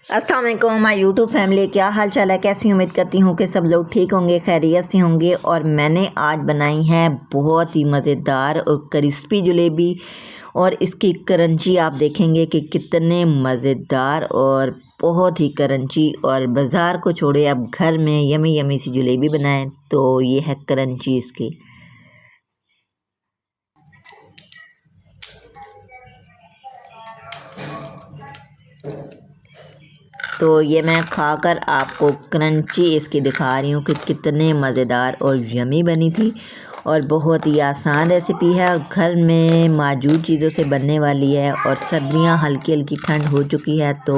अस्सलाम वालेकुम my YouTube family, क्या हाल चाल है। कैसी उम्मीद करती हूँ कि सब लोग ठीक होंगे, खैरियत से होंगे। और मैंने आज बनाई है बहुत ही मज़ेदार और क्रिस्पी जलेबी, और इसकी क्रंची आप देखेंगे कि कितने मज़ेदार और बहुत ही क्रंची। और बाज़ार को छोड़े अब घर में यमी यमी सी जलेबी बनाएं तो ये है क्रंची इसकी। तो ये मैं खाकर आपको क्रंची इसकी दिखा रही हूँ कि कितने मज़ेदार और यमी बनी थी। और बहुत ही आसान रेसिपी है और घर में मौजूद चीज़ों से बनने वाली है। और सर्दियाँ हल्की हल्की ठंड हो चुकी है तो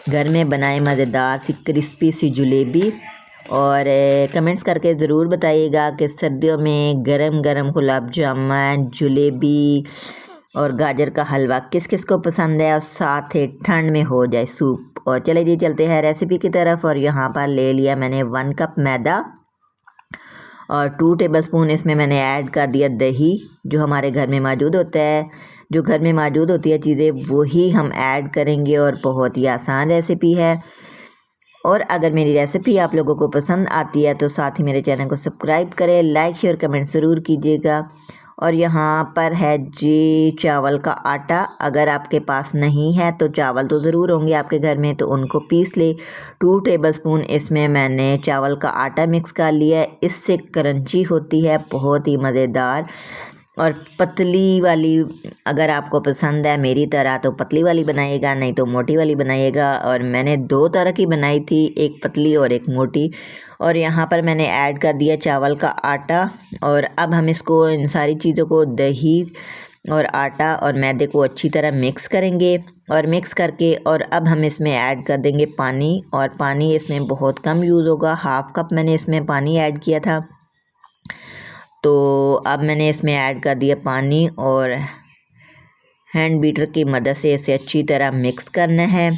घर में बनाए मज़ेदार सी क्रिस्पी सी जलेबी। और कमेंट्स करके ज़रूर बताइएगा कि सर्दियों में गरम गरम गुलाब जामुन, जलेबी और गाजर का हलवा किस किस को पसंद है, और साथ ही ठंड में हो जाए सूप। और चले जी चलते हैं रेसिपी की तरफ। और यहाँ पर ले लिया मैंने 1 कप मैदा और 2 टेबलस्पून इसमें मैंने ऐड कर दिया दही, जो हमारे घर में मौजूद होता है। जो घर में मौजूद होती है चीज़ें वही हम ऐड करेंगे और बहुत ही आसान रेसिपी है। और अगर मेरी रेसिपी आप लोगों को पसंद आती है तो साथ ही मेरे चैनल को सब्सक्राइब करें, लाइक शेयर कमेंट ज़रूर कीजिएगा। और यहाँ पर है जी चावल का आटा। अगर आपके पास नहीं है तो चावल तो ज़रूर होंगे आपके घर में, तो उनको पीस ले। 2 टेबलस्पून इसमें मैंने चावल का आटा मिक्स कर लिया है। इससे क्रंची होती है बहुत ही मज़ेदार और पतली वाली। अगर आपको पसंद है मेरी तरह तो पतली वाली बनाइएगा, नहीं तो मोटी वाली बनाइएगा। और मैंने 2 तरह की बनाई थी, एक पतली और एक मोटी। और यहाँ पर मैंने ऐड कर दिया चावल का आटा। और अब हम इसको इन सारी चीज़ों को दही और आटा और मैदे को अच्छी तरह मिक्स करेंगे। और मिक्स करके और अब हम इसमें ऐड कर देंगे पानी। और पानी इसमें बहुत कम यूज़ होगा, 1/2 कप मैंने इसमें पानी ऐड किया था। तो अब मैंने इसमें ऐड कर दिया पानी और हैंड बीटर की मदद से इसे अच्छी तरह मिक्स करना है।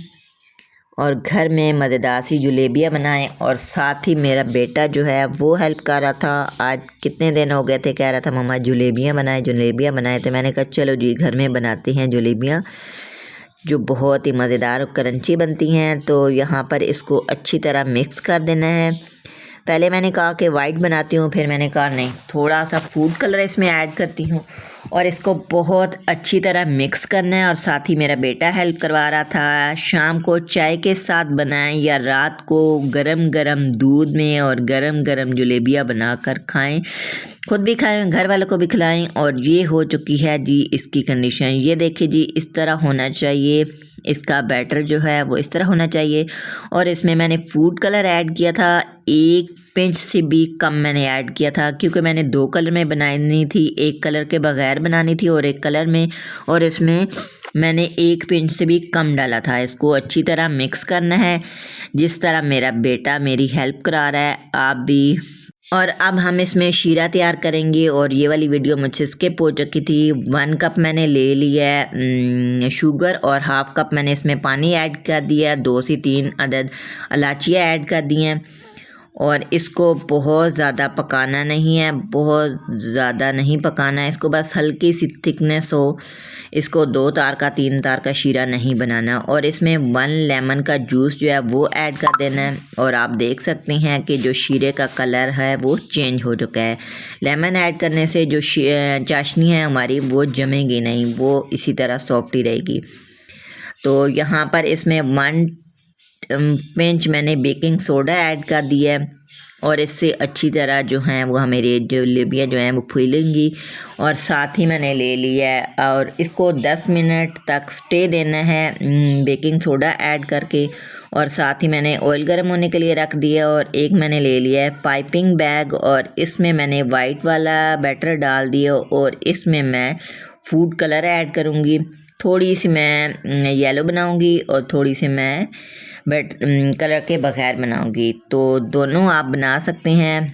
और घर में मज़ेदार सी जलेबियाँ बनाएं। और साथ ही मेरा बेटा जो है वो हेल्प कर रहा था। आज कितने दिन हो गए थे कह रहा था मम्मा जलेबियाँ बनाए। तो मैंने कहा चलो जी घर में बनाते हैं जलेबियाँ, जो बहुत ही मज़ेदार और क्रंची बनती हैं। तो यहाँ पर इसको अच्छी तरह मिक्स कर देना है। पहले मैंने कहा कि वाइट बनाती हूँ, फिर मैंने कहा नहीं, थोड़ा सा फूड कलर इसमें ऐड करती हूँ। और इसको बहुत अच्छी तरह मिक्स करना है। और साथ ही मेरा बेटा हेल्प करवा रहा था। शाम को चाय के साथ बनाएं या रात को गरम गरम दूध में और गरम गरम जलेबियाँ बनाकर खाएं, खुद भी खाएं, घर वालों को भी खिलाएं। और ये हो चुकी है जी इसकी कंडीशन। ये देखिए जी, इस तरह होना चाहिए। इसका बैटर जो है वो इस तरह होना चाहिए। और इसमें मैंने फूड कलर ऐड किया था, 1 पिंच से भी कम मैंने ऐड किया था, क्योंकि मैंने 2 कलर में बनानी थी, एक कलर के बगैर बनानी थी और एक कलर में। और इसमें मैंने 1 पिंच से भी कम डाला था। इसको अच्छी तरह मिक्स करना है, जिस तरह मेरा बेटा मेरी हेल्प करा रहा है आप भी। और अब हम इसमें शीरा तैयार करेंगे। और ये वाली वीडियो मुझसे स्किप हो चुकी थी। 1 कप मैंने ले लिया है शुगर और 1/2 कप मैंने इसमें पानी ऐड कर दिया, 2 से 3 अदद इलायचियाँ ऐड कर दी हैं। और इसको बहुत ज़्यादा पकाना नहीं है, बहुत ज़्यादा नहीं पकाना है इसको, बस हल्की सी थिकनेस हो। इसको 2 तार का 3 तार का शीरा नहीं बनाना। और इसमें 1 लेमन का जूस जो है वो ऐड कर देना है। और आप देख सकते हैं कि जो शीरे का कलर है वो चेंज हो चुका है। लेमन ऐड करने से जो चाशनी है हमारी वो जमेगी नहीं, वो इसी तरह सॉफ्ट ही रहेगी। तो यहाँ पर इसमें 1 पिंच मैंने बेकिंग सोडा ऐड कर दिया है। और इससे अच्छी तरह जो हैं वो हमारी जलेबियाँ जो हैं वो फूलेंगी। और साथ ही मैंने ले लिया है और इसको 10 मिनट तक स्टे देना है बेकिंग सोडा ऐड करके। और साथ ही मैंने ऑयल गर्म होने के लिए रख दिया। और एक मैंने ले लिया है पाइपिंग बैग और इसमें मैंने वाइट वाला बैटर डाल दिया। और इसमें मैं फूड कलर ऐड करूँगी, थोड़ी सी मैं येलो बनाऊँगी और थोड़ी सी मैं कलर के बगैर बनाऊंगी। तो दोनों आप बना सकते हैं।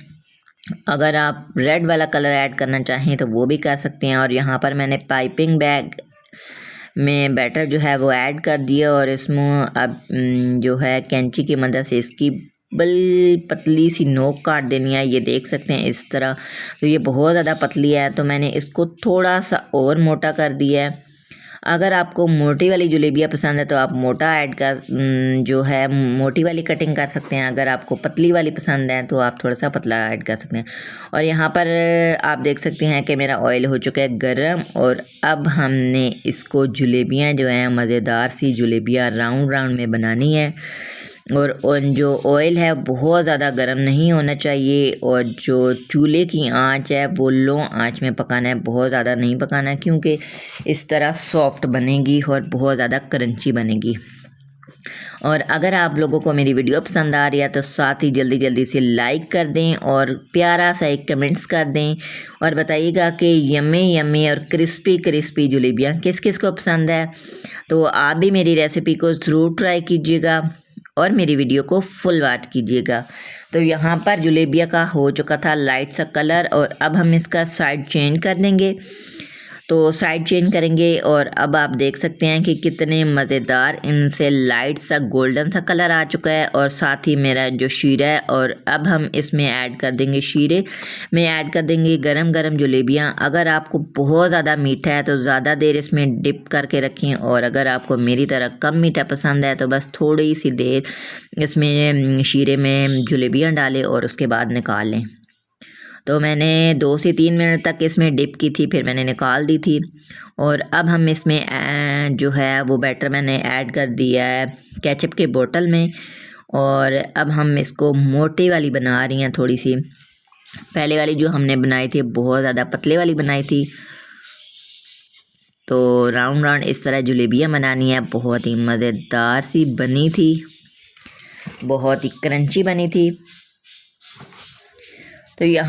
अगर आप रेड वाला कलर ऐड करना चाहें तो वो भी कर सकते हैं। और यहाँ पर मैंने पाइपिंग बैग में बैटर जो है वो ऐड कर दिया। और इसमें अब जो है कैंची की मदद से इसकी पतली सी नोक काट देनी है। ये देख सकते हैं इस तरह। तो ये बहुत ज़्यादा पतली है तो मैंने इसको थोड़ा सा और मोटा कर दिया है। अगर आपको मोटी वाली जलेबियाँ पसंद है तो आप मोटा ऐड कर जो है मोटी वाली कटिंग कर सकते हैं। अगर आपको पतली वाली पसंद है तो आप थोड़ा सा पतला ऐड कर सकते हैं। और यहाँ पर आप देख सकते हैं कि मेरा ऑयल हो चुका है गरम, और अब हमने इसको जलेबियाँ जो हैं मज़ेदार सी जलेबियाँ राउंड राउंड में बनानी है। और जो ऑयल है बहुत ज़्यादा गर्म नहीं होना चाहिए, और जो चूल्हे की आंच है वो लो आंच में पकाना है, बहुत ज़्यादा नहीं पकाना है, क्योंकि इस तरह सॉफ्ट बनेगी और बहुत ज़्यादा क्रंची बनेगी। और अगर आप लोगों को मेरी वीडियो पसंद आ रही है तो साथ ही जल्दी जल्दी से लाइक कर दें और प्यारा सा एक कमेंट्स कर दें, और बताइएगा कि यम्मी यम्मी और क्रिस्पी क्रिस्पी जलेबियाँ किस किस को पसंद है। तो आप भी मेरी रेसिपी को ज़रूर ट्राई कीजिएगा और मेरी वीडियो को फुल वॉच कीजिएगा। तो यहाँ पर जलेबिया का हो चुका था लाइट सा कलर, और अब हम इसका साइड चेंज कर देंगे। तो साइड चेंज करेंगे, और अब आप देख सकते हैं कि कितने मज़ेदार इनसे लाइट सा गोल्डन सा कलर आ चुका है, और साथ ही मेरा जो शीरा है। और अब हम इसमें ऐड कर देंगे शीरे में ऐड कर देंगे गरम गरम जलेबियाँ। अगर आपको बहुत ज़्यादा मीठा है तो ज़्यादा देर इसमें डिप करके रखें, और अगर आपको मेरी तरह कम मीठा पसंद है तो बस थोड़ी सी देर इसमें शीरे में जलेबियाँ डालें और उसके बाद निकाल लें। तो मैंने 2 से 3 मिनट तक इसमें डिप की थी, फिर मैंने निकाल दी थी। और अब हम इसमें जो है वो बैटर मैंने ऐड कर दिया है केचप के बोतल में, और अब हम इसको मोटी वाली बना रही हैं थोड़ी सी। पहले वाली जो हमने बनाई थी बहुत ज़्यादा पतले वाली बनाई थी। तो राउंड राउंड इस तरह जलेबियाँ बनानी है, बहुत ही मज़ेदार सी बनी थी, बहुत ही क्रंची बनी थी। तो यहाँ